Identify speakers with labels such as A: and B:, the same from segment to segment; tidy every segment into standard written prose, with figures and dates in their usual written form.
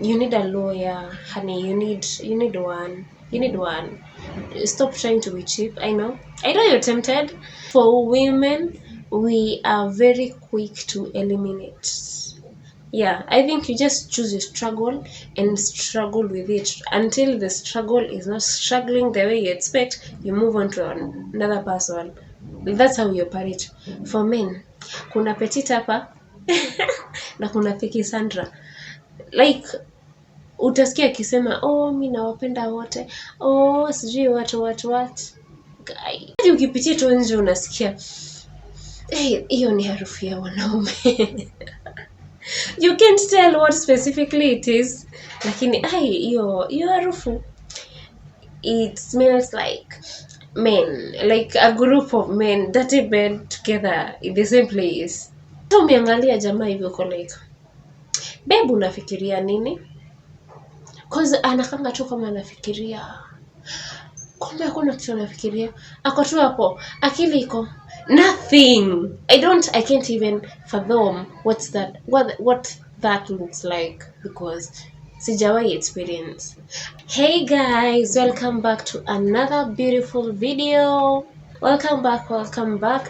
A: You need a lawyer, honey. You need one. You need one. Stop trying to be cheap. I know you're tempted. For women, we are very quick to eliminate. Yeah, I think you just choose your struggle and struggle with it until the struggle is not struggling the way you expect. You move on to another person. That's how you operate. For men, kuna petite hapa na kuna Piki Sandra. Like utasikia akisema mi nawapenda wote, sijui what. Hadi ukipitia tu nje unasikia hiyo ni harufu ya wanaume. You can't tell what specifically it is, lakini hiyo harufu, it smells like men, like a group of men, dirty men together in the same place. So umeangalia jamaa hivyo uko like, babe unafikiria nini? Cause anakanga tu kama anafikiria, kumbe hakuna kitu anafikiria, ako tu hapo, akili iko nothing. I can't even fathom what that looks like, because sijawahi experience. Hey guys, welcome back to another beautiful video. Welcome back.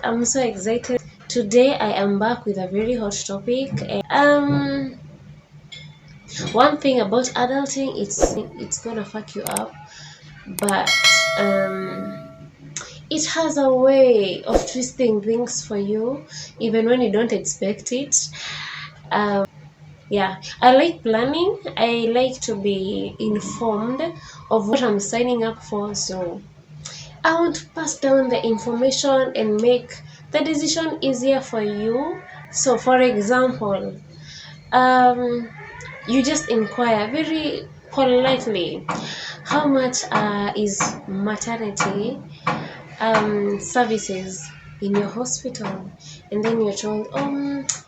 A: I'm so excited. Today I am back with a very hot topic. One thing about adulting, it's gonna fuck you up, but it has a way of twisting things for you even when you don't expect it. Yeah, I like planning. I like to be informed of what I'm signing up for, so I want to pass down the information and make the decision easier for you. So for example, you just inquire very politely, how much is maternity services in your hospital, and then you're told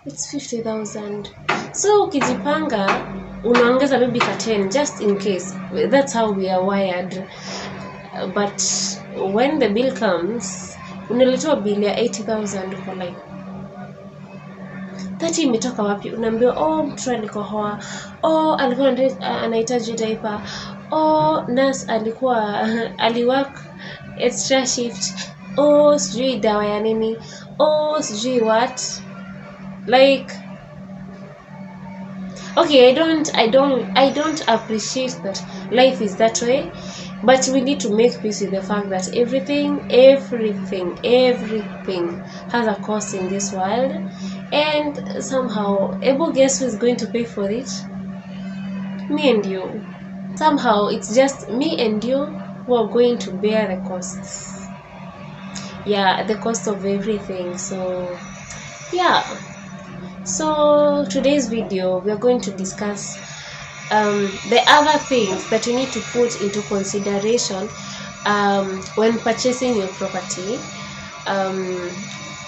A: it's 50,000. So ukijipanga unaongeza maybe 10 just in case. That's how we are wired. But when the bill comes, unaletewa bill ya 80,000 for like 30 imetoka wapi? Unaambiwa mtu alikohoa, alikuwa anahitaji diaper, nurse alikuwa aliwork extra shift, sijui dawa ya nini, sijui what. Like, okay, I don't appreciate that life is that way, but we need to make peace with the fact that everything has a cost in this world, and somehow, guess who is going to pay for it? Me and you. Somehow it's just me and you who are going to bear the costs. Yeah, the cost of everything. So yeah, so today's video we are going to discuss the other things that you need to put into consideration when purchasing your property.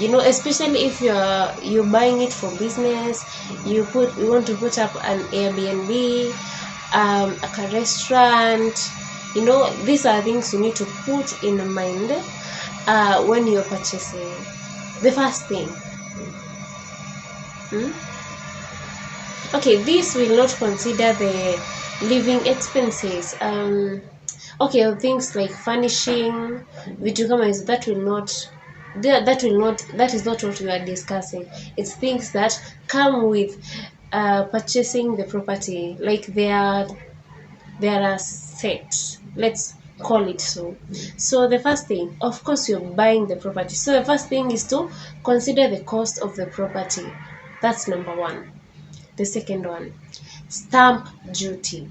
A: Especially if you're buying it for business, you want to put up an Airbnb, like a restaurant. These are things you need to put in mind when you're purchasing. The first thing, okay, this will not consider the living expenses. Okay, things like furnishing, vitu kama is that is not what we are discussing. It's things that come with purchasing the property, like they are set, let's call it so. So the first thing, of course, you're buying the property, so the first thing is to consider the cost of the property. That's number one. The second one, stamp duty.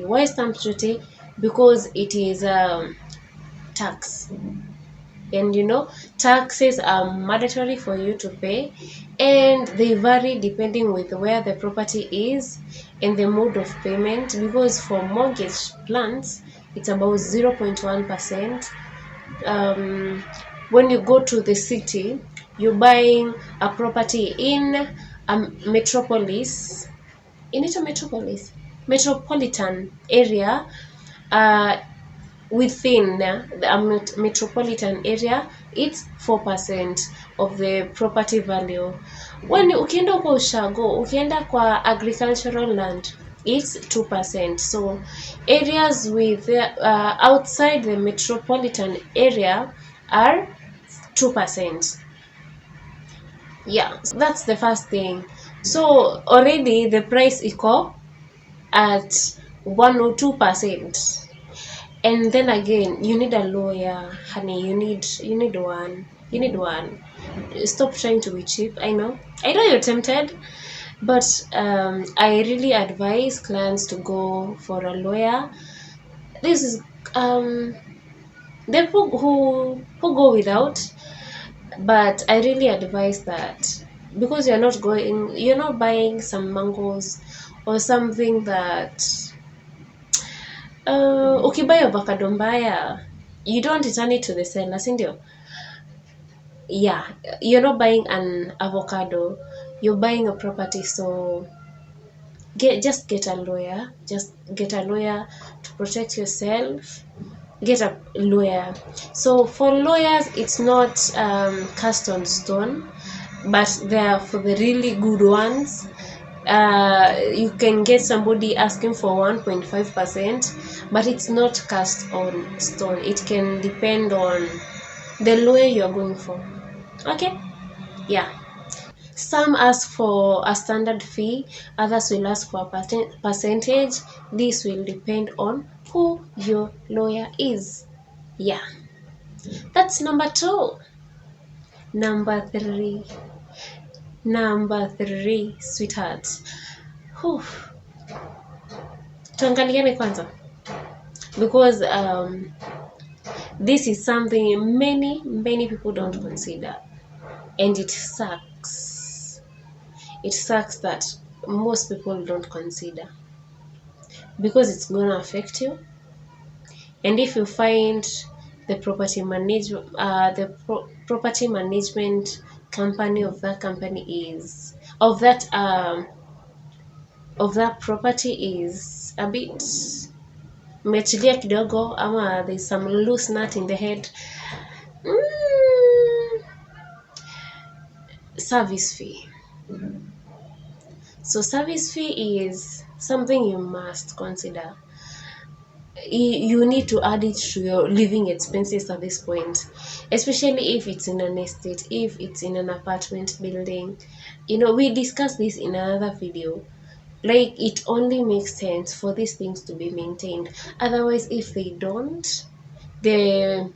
A: Why stamp duty? Because it is tax, and taxes are mandatory for you to pay, and they vary depending with where the property is and the mode of payment. Because for mortgage plans, it's about 0.1%. When you go to the city, you're buying a property in a metropolitan area, within the metropolitan area, it's 4% of the property value. When ukienda kwa ushago, ukienda kwa agricultural land, it's 2%. So areas with outside the metropolitan area are 2%. Yeah, so that's the first thing. So already the price equal at 1 or 2%. And then again, you need a lawyer, honey. You need one. You need one. Stop trying to be cheap. I know you're tempted, but I really advise clients to go for a lawyer. This is um the people who go without, but I really advise that, because you're not buying some mangoes or something that ukibuy avocado mbaya, you don't return it to the seller, sindio? Yeah, you're not buying an avocado, you're buying a property. So get a lawyer, just get a lawyer to protect yourself. Get a lawyer. So for lawyers, it's not cast on stone, but they're for the really good ones. You can get somebody asking for 1.5%, but it's not cast on stone. It can depend on the lawyer you're going for. Okay? Yeah. Some ask for a standard fee, others will ask for a percentage. This will depend on who your lawyer is. Yeah. That's number two. Number three. Number three, sweetheart. Whew. Tuangaliane kwanza. Because this is something many people don't consider. And it sucks. It sucks that most people don't consider. Because it's going to affect you. And if you find the property management company of that company is of that property is a bit mechilia kidogo, ama there's some loose nut in the head, service fee. So service fee is something you must consider. You need to add it to your living expenses at this point, especially if it's in an estate, if it's in an apartment building. We discussed this in another video. Like, it only makes sense for these things to be maintained. Otherwise, if they don't, the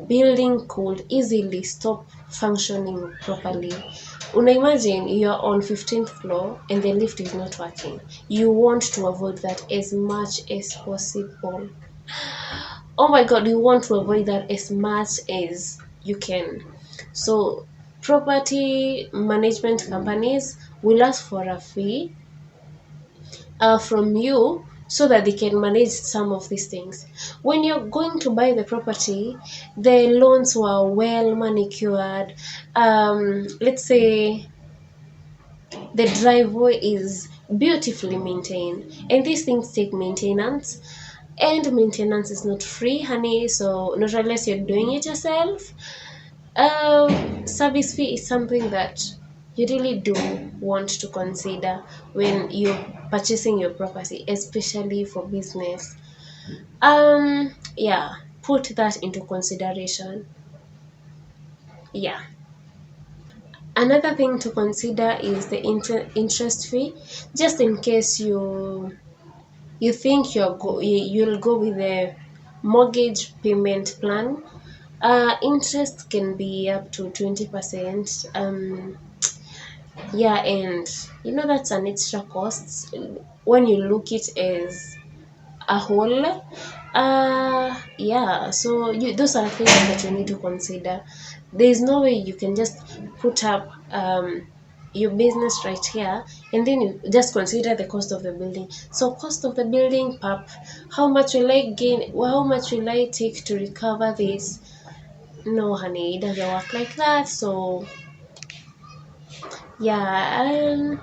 A: building could easily stop functioning properly. Imagine you're on 15th floor and the lift is not working. You want to avoid that as much as possible. Oh my god, you want to avoid that as much as you can. So property management companies will ask for a fee from you, so that they can manage some of these things. When you're going to buy the property, the lawns were well manicured. Let's say the driveway is beautifully maintained, and these things take maintenance, and maintenance is not free, honey. So not unless you're doing it yourself. Service fee is something that you really do want to consider when you're purchasing your property, especially for business. Yeah, put that into consideration. Yeah. Another thing to consider is the interest fee, just in case you think you'll go with the mortgage payment plan. Interest can be up to 20%. Yeah, and that's an extra cost when you look it as a whole. Yeah, so those are things that you need to consider. There's no way you can just put up your business right here and then you just consider the cost of the building. So cost of the building, pap, how much will I gain, how much will I take to recover this? No, honey, it doesn't work like that. So yeah,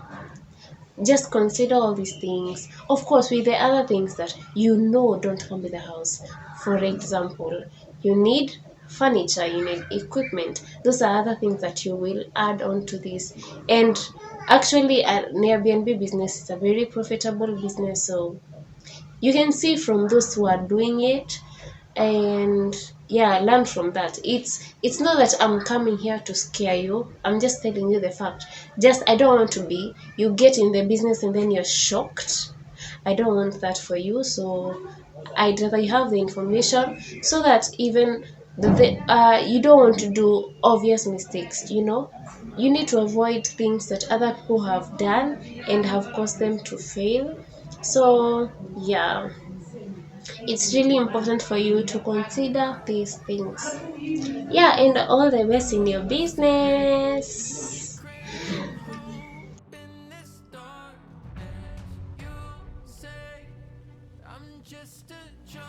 A: just consider all these things, of course, with the other things that don't come with the house. For example, you need furniture, you need equipment. Those are other things that you will add on to this. And actually, an Airbnb business is a very profitable business. So you can see from those who are doing it, and yeah, learn from that. It's not that I'm coming here to scare you. I'm just telling you the fact. Just I don't want to be you get in the business and then you're shocked. I don't want that for you. So I'd rather you have the information so that even you don't want to do obvious mistakes. You need to avoid things that other people have done and have caused them to fail. So yeah, it's really important for you to consider these things. Yeah, and all the best in your business.
B: Just a joke,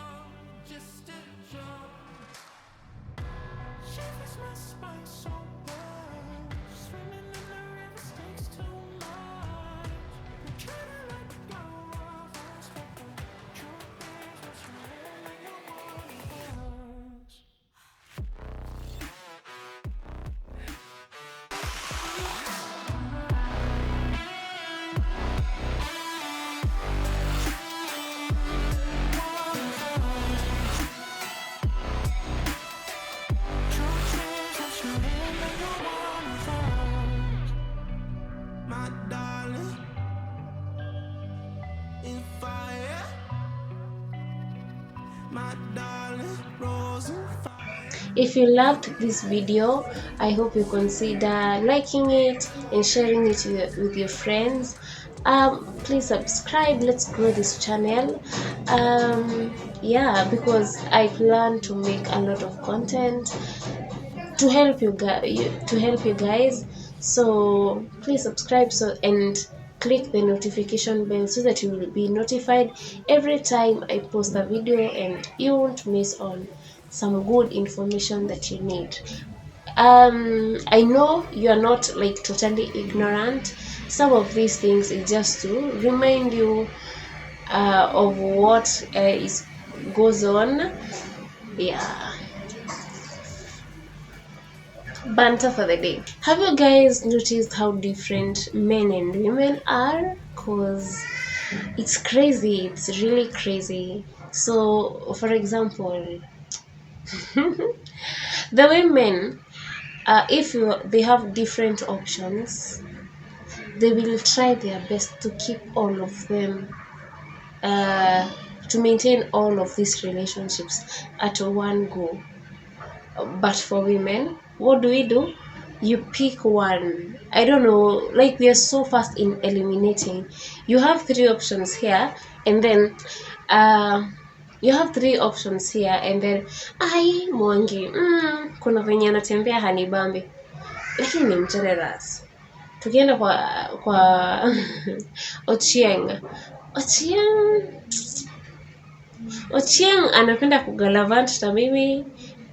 B: just a joke. She was my spine so bad. Swimming in the river takes too much. I'm trying to let go of us, but the truth is that you really want us. Truth is that you really want us. My darling, in fire. My darling, rose in fire.
A: If you loved this video, I hope you consider liking it and sharing it with your friends. Please subscribe. Let's grow this channel. Yeah, because I plan to make a lot of content to help you guys. So please subscribe and click the notification bell so that you will be notified every time I post a video and you won't miss on some good information that you need. I know you are not like totally ignorant. Some of these things is just to remind you of what goes on. Yeah, banter for the day. Have you guys noticed how different men and women are? Cause it's crazy. It's really crazy. So, for example, the women, if they have different options, they will try their best to keep all of them, to maintain all of these relationships at one go. But for women, what do? You pick one. I don't know, like we are so fast in eliminating. You have three options here, and then ai Mwangi, kuna venye anatembea hanibambi, lakini ni mchereras. Tukienda kwa Ochieng. Ochieng anapenda kugalavant na mimi,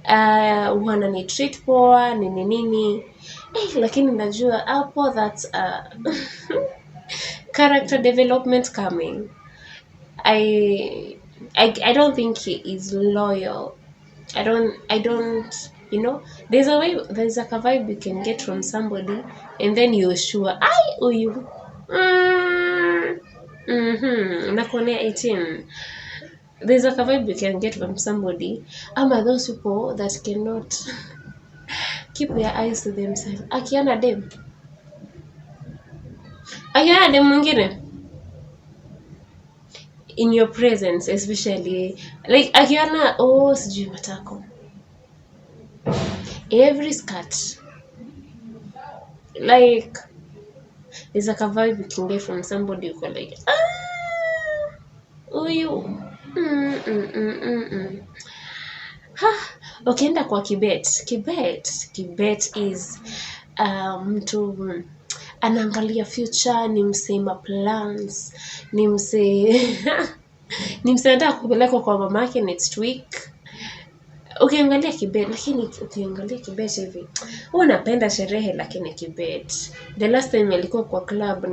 A: wanani treat poa nini. Lakini najua hapo that's character development coming. I don't think he is loyal. I don't there's a vibe you can get from somebody and then you're sure uyu nakuonea 18. There's a vibe you can get from somebody. Ama those people that cannot keep their eyes to themselves. Akiona dem mwingine in your presence, especially like akiona sijui matako, every skirt, like there's a vibe you can get from somebody who like uyu ukienda kwa Kibet is mtu anaangalia future, ni msema plans, ni mse anataka kupelekwa kwa mamake next week. Ukiangalia Kibet hivi, unapenda sherehe, lakini Kibet the last time alikuwa kwa club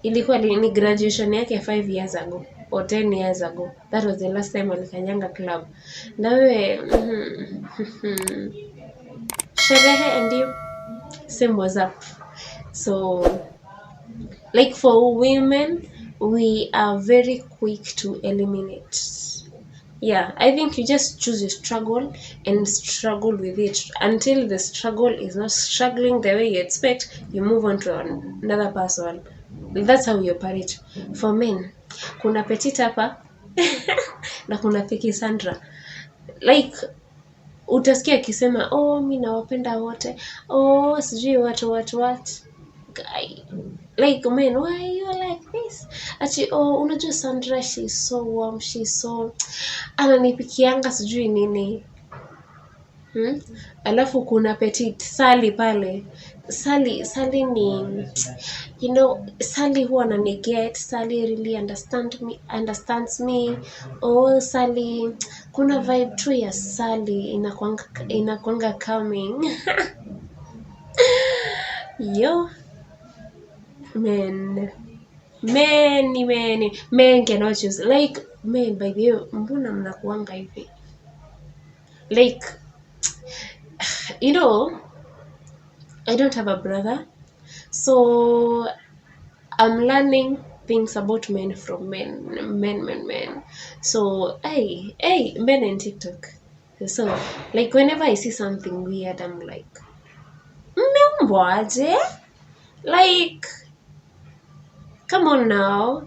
A: ilikuwa ni graduation yake 5 years ago or 10 years ago. That was the last time alikanyanga club. Na wewe sherehe and you, same was up. So like for women, we are very quick to eliminate. Yeah, I think you just choose your struggle and struggle with it until the struggle is not struggling the way you expect. You move on to another person. That's how you operate. For men, kuna Petit hapa na kuna Piki Sandra. Like utasikia akisema mi nawapenda wote, sijui what guy. Like men, why you like this? Ati unajua Sandra, she's so warm, she's so ananipikianga sijui nini. Alafu kuna Petit Sally pale. Sally ni Sally huwa ananiget. Sally really understands me. Sally, kuna vibe tu ya Sally inakwanga coming. Yo, men cannot choose. Like men, by the way, mbona mnakuanga hivi? Like, I don't have a brother, so I'm learning things about men from men. So men in TikTok. So like whenever I see something weird, I'm like, mmeumbwaje? Like, come on now.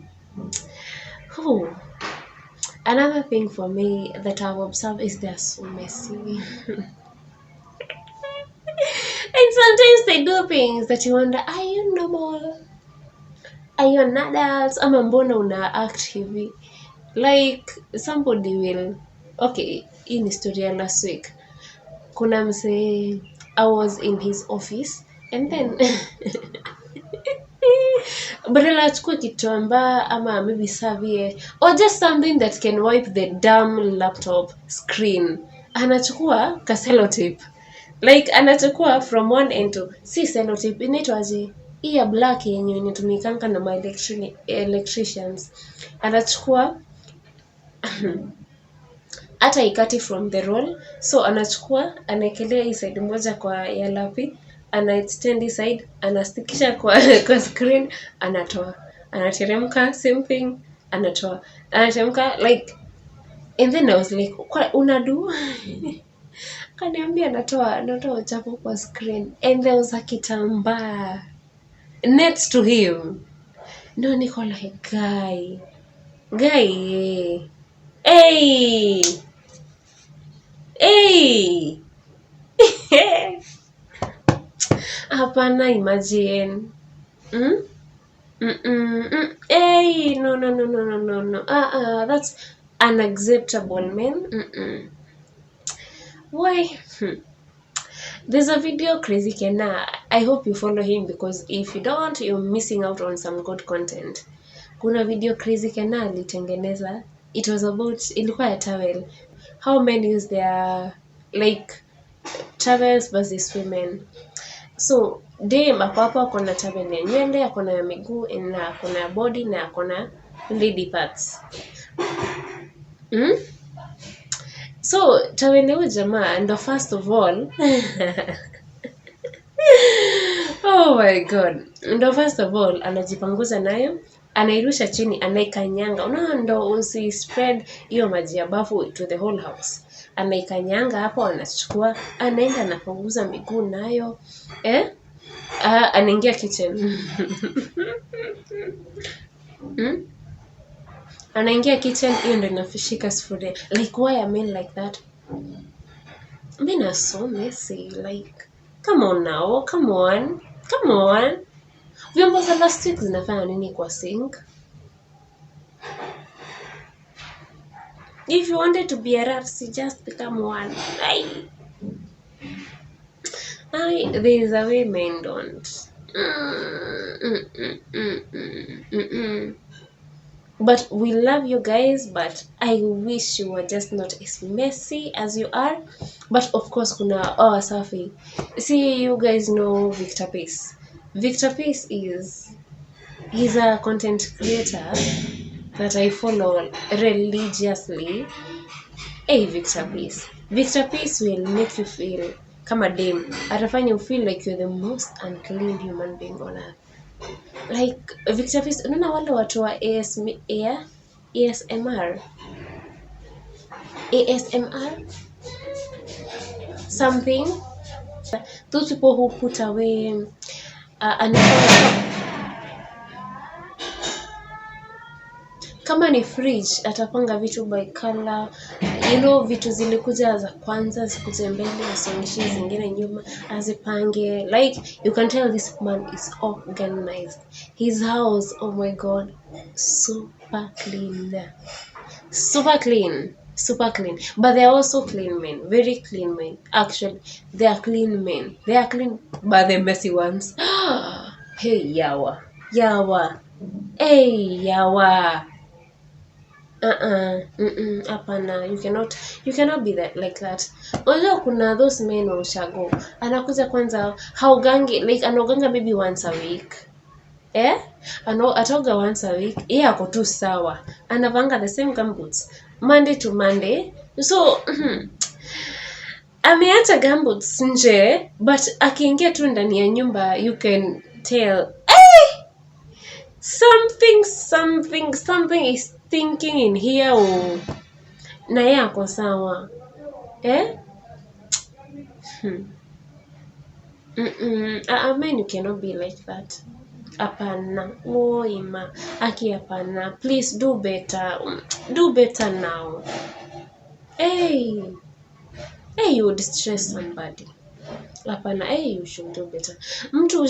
A: Another thing for me that I've observed is they're so messy. And sometimes they do things that you wonder, are you normal? Are you an adult? Ama mbona una act hivi? Like, somebody will... Okay, hii ni story ya last week. Kuna msee, I was in his office, and then... badala achukue kitambaa ama maybe savie or just something that can wipe the damn laptop screen, anachukua ka sellotape. Like anachukua from one end to si sellotape inaitwaje, hii ya black yenye inatumikanga na electricians. Anachukua hata ikati from the roll, so anachukua anaekelea hii side moja kwa ya lapi, ana extend hii side, anastikisha kwa screen, anatoa, anateremka, same thing, anatoa, anateremka, like. And then I was like, kwa unadu? Kaniambia anatoa uchafu kwa screen, and there was a kitambaa next to him. No, niko like, guy, hey. Hapana, imagine. Hey, no. That's unacceptable, man. Why? There's a video Crazy Kena. I hope you follow him, because if you don't, you're missing out on some good content. Kuna video Crazy Kena alitengeneza. It was about, ilikuwa ya towel. How men use their, like, towels versus women. So, dem hapo akona towel ya nywele, akona ya miguu, na akona ya body, na akona lady parts. So, tawele huyu jamaa ndo first of all oh my god. Ndo first of all anajipanguza nayo, anairusha chini, anaikanyanga. Ndo usi spread hiyo maji ya bafu to the whole house. Anaikanyanga hapo, anachukua, anaenda anapanguza miguu nayo. Anaingia kitchen. Anaingia kitchen, hiyo ndo inafishika sufuria. Like, why are men like that? Men are so messy. Like, come on now, come on. Vyombo za last week zinafanya nini kwa sink? If you wanted to be a rat, just become one. There is a way men don't. But we love you guys, but I wish you were just not as messy as you are. But of course, kuna safi. See, you guys know Victor Pace. Victor Pace he's a content creator. that I follow religiously. Hey, Victor Peace will make you feel kama dem. Atafanya you feel like you're the most unclean human being on earth. Like Victor Peace, unaona wale watu wa ASMR something, those people who put away kama ni fridge atapanga vitu by color, vitu zilikuja za kwanza zikuje mbele, asongeshe zingine nyuma, azipange. Like you can tell this man is organized. His house, oh my god, super clean, but they are also clean men, very clean men. Actually, they are clean men, but the messy ones. Hey yawa, hey yawa. Hapana, you cannot be that like that. Unajua kuna those men ushago anakuja kwanza haugangi, like anaoganga maybe once a week, atoga once a week, ako tu sawa, anavanga the same gumboots Monday to Monday. So ameacha gumboots nje, but akiingia tu ndani ya nyumba you can tell something is thinking in here. Na yako sawa, man, you cannot be like that. Apana, ima aki apana, please do better now. Hey, you would stress somebody. Apana, you should do better. Mtu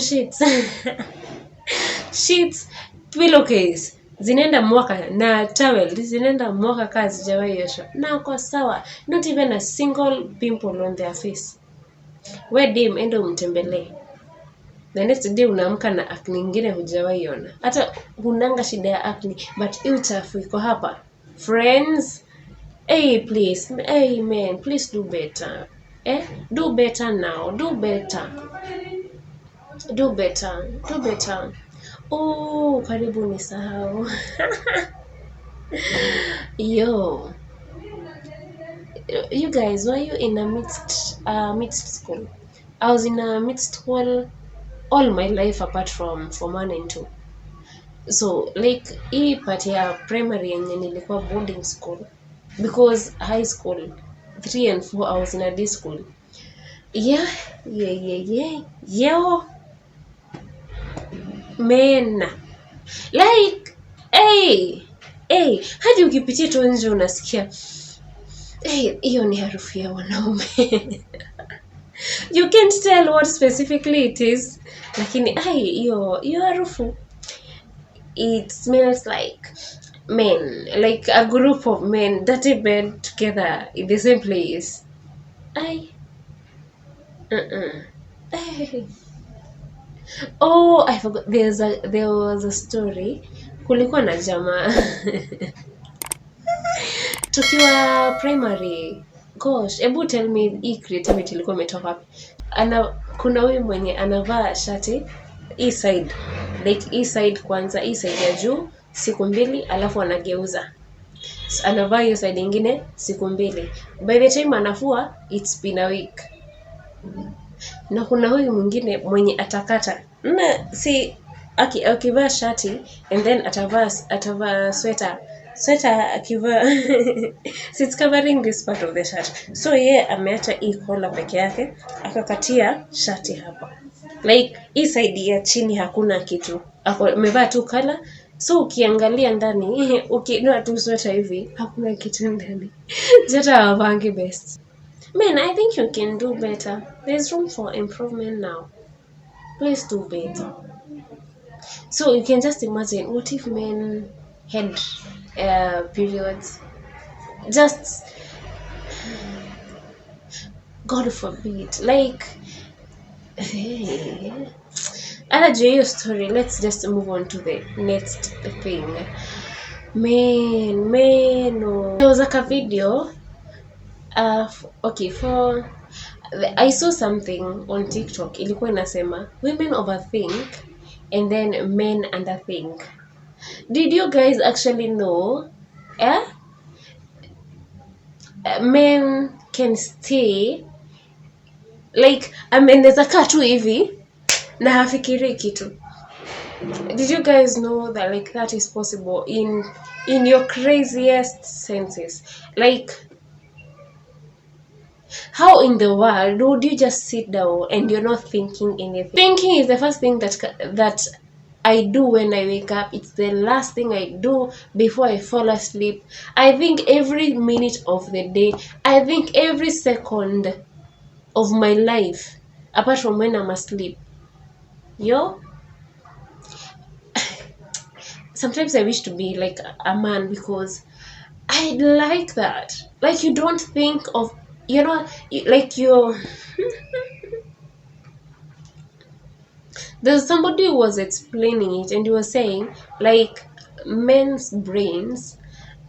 A: sheets pillowcase zinaenda mwaka na towel zinaenda mwaka kazi jawahi yosho na kwa sawa, not even a single pimple on their face. We dim endo umtembelee, the next day unaamka na acne nyingine hujawahi ona. Hata hunanga shida ya acne, but uchafu iko hapa. Friends, please, man, please do better. Do better now, do better. Oh, karibu nisahau. Yo, you guys, were you in a mixed school? I was in a mixed school all my life apart from Form 1 and 2. So like hii part ya primary yenye nilikuwa boarding school, because high school 3 and 4 I was in a day school. Yeah. Men, like hadi ukipitia tu nje unasikia hiyo ni harufu ya wanaume. You can't tell what specifically it is, lakini hiyo harufu, it smells like men, like a group of men dirty bed together in the same place. Oh, I forgot. There was a story. Kulikuwa na jamaa tukiwa primary. Gosh, ebu tell me hii creativity ilikuwa imetoka wapi? Kuna huyu mwenye anavaa shati hii side, like hii side kwanza, hii side ya juu siku 2, alafu anageuza. So, anavaa hiyo side nyingine siku 2. By the time anafua, it's been a week. Na kuna huyu mwingine mwenye atakata si akivaa shati and then atavaa sweater akivaa it's covering this part of the shirt, so ameacha hii collar peke yake akakatia shati hapa, like hii side ya chini hakuna kitu, amevaa tu collar. So ukiangalia ndani ukinua tu sweater hivi hakuna kitu ndani. Jata wavangi best. Man, I think you can do better. There's room for improvement now. Please do better. So you can just imagine, what if men had periods? Just, God forbid. Like, your story. Let's just move on to the next thing. Man, oh. There was like a video. I saw something on TikTok ilikuwa inasema women overthink and then men underthink. Did you guys actually know? Eh? Men can stay like ameneza kaa tu hivi na hafikiri kitu. Did you guys know that like that is possible in your craziest senses? Like, how in the world would you just sit down and you're not thinking anything? Thinking is the first thing that I do when I wake up. It's the last thing I do before I fall asleep. I think every minute of the day. I think every second of my life, apart from when I'm asleep. Yo, sometimes I wish to be like a man because I like that. Like, you don't think of, like you're. There's somebody who was explaining it and he was saying, like, men's brains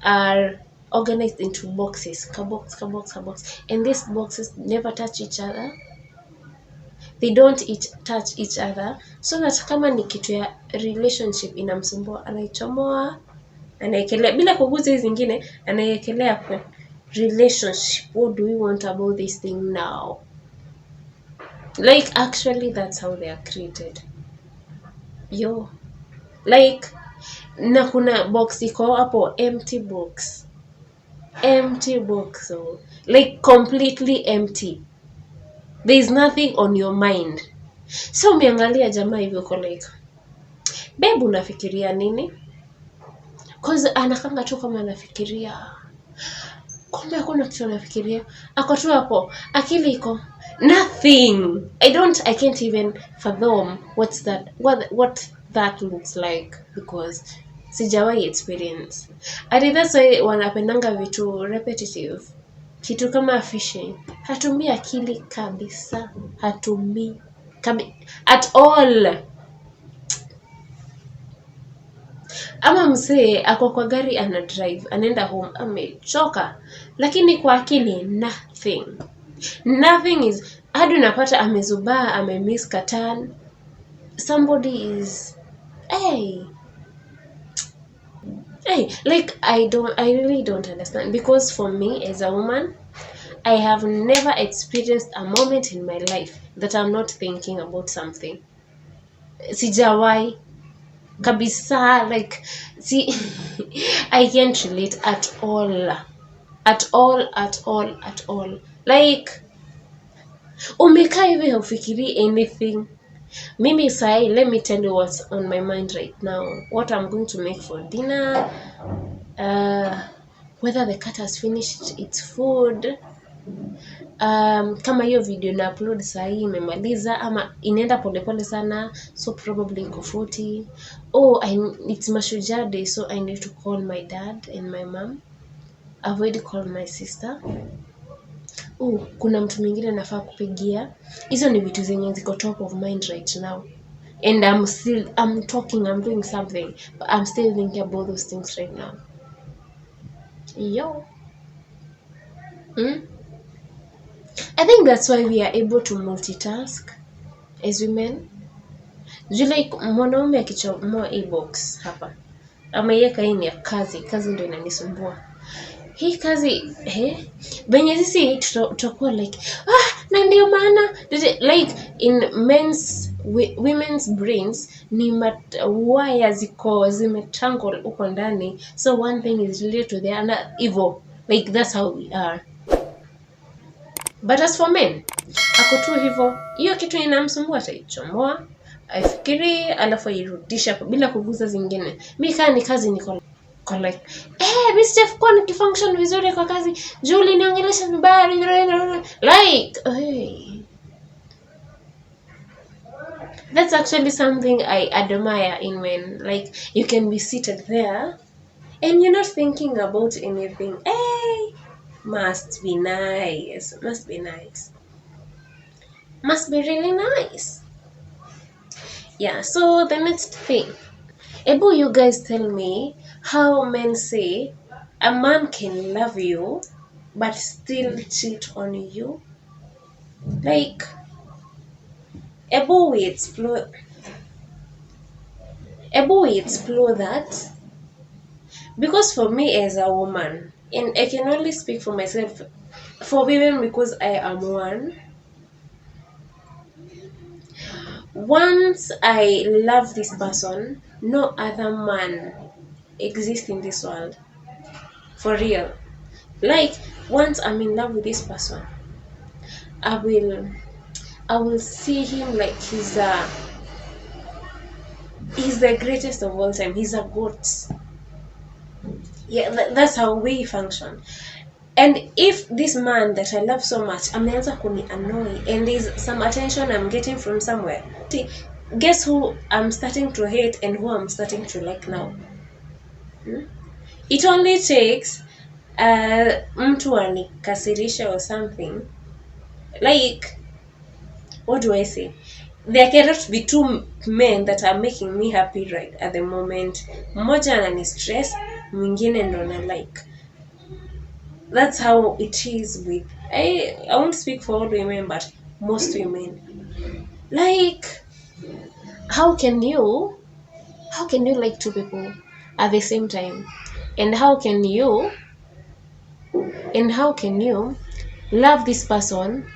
A: are organized into boxes, kabox, kabox, kabox, and these boxes never touch each other. They don't touch each other, so that kama ni kitu ya relationship inamsumbua, anaichomoa, anaekelea bila kuguza hizi zingine, anaekelea kwa relationship. What do we want about this thing now? Like, actually that's how they are created. Yo, like, na kuna box iko hapo, empty box, so like completely empty, there is nothing on your mind. So umeangalia jamaa hivyo uko like, babe, unafikiria nini? Cause anakanga tu kama anafikiria, kumbe hakuna kitu anafikiria, ako tu hapo, akili iko nothing. I can't even fathom what that looks like because sijawahi experience. And that's why wanapendanga vitu repetitive, kitu kama fishing. Hatumii akili kabisa, hatumii at all. Ama msee ako kwa gari ana drive, anaenda home amechoka, lakini kwa akili nothing is, hadi unapata amezubaa, amemiss katan. Somebody is like, I really don't understand, because for me as a woman, I have never experienced a moment in my life that I'm not thinking about something. Sijawai kabisa, like, see, I can't relate at all. Like, umekaa hivi haufikiri anything. Mimi sai, let me tell you what's on my mind right now, what I'm going to make for dinner, whether the cat has finished its food, kama hiyo video na upload saa hii imemaliza ama inaenda polepole sana, so probably iko 40. It's Mashujaa Day, so I need to call my dad and my mom. I've already called my sister. Kuna mtu mwingine nafaa kupigia. Hizo ni vitu zenye ziko top of mind right now, and I'm doing something, but I'm still thinking about those things right now. Yo. I think that's why we are able to multitask as women. Like, mwanaume akichomoa e-box hapa, ameiweka hii ni ya kazi ndio inanisumbua. Hii kazi benye sisi tutakuwa like, na ndio maana like in women's brains ni wire ziko zimetangle uko ndani, so one thing is related to the other, evil. Like, that's how we are. But as for men, ako tu hivyo, hiyo kitu inamsumbua, ataichomoa, aifikiri, alafu irudisha bila kuguza zingine. Mimi kaa ni kazi niko like, Mr. kwa nikifunction vizuri kwa kazi, Julie niongelesha vibaya, like, that's actually something I admire in men. Like, you can be seated there and you're not thinking about anything. Must be nice. Must be really nice. Yeah, so the next thing. Ebu, you guys tell me how men say a man can love you but still cheat on you. Like, Ebu, we explore. Able we explore that, because for me as a woman, and I can only speak for myself, for women, because I am one. Once I love this person, no other man exists in this world. For real. Like, once I'm in love with this person, I will I will see him like he's the greatest of all time. He's a goat. Yeah, that's how we function. And if this man that I love so much ameanza kuni annoy and there's some attention I'm getting from somewhere, guess who I'm starting to hate and who I'm starting to like now? Hmm? It only takes mtu anikasirisha or something. Like, what do I say? There cannot be two men that are making me happy right at the moment. Mmoja anani stress, mwingine ndo na like. That's how it is with, I won't speak for all women, but most women. Like, how can you like two people at the same time? And how can you love this person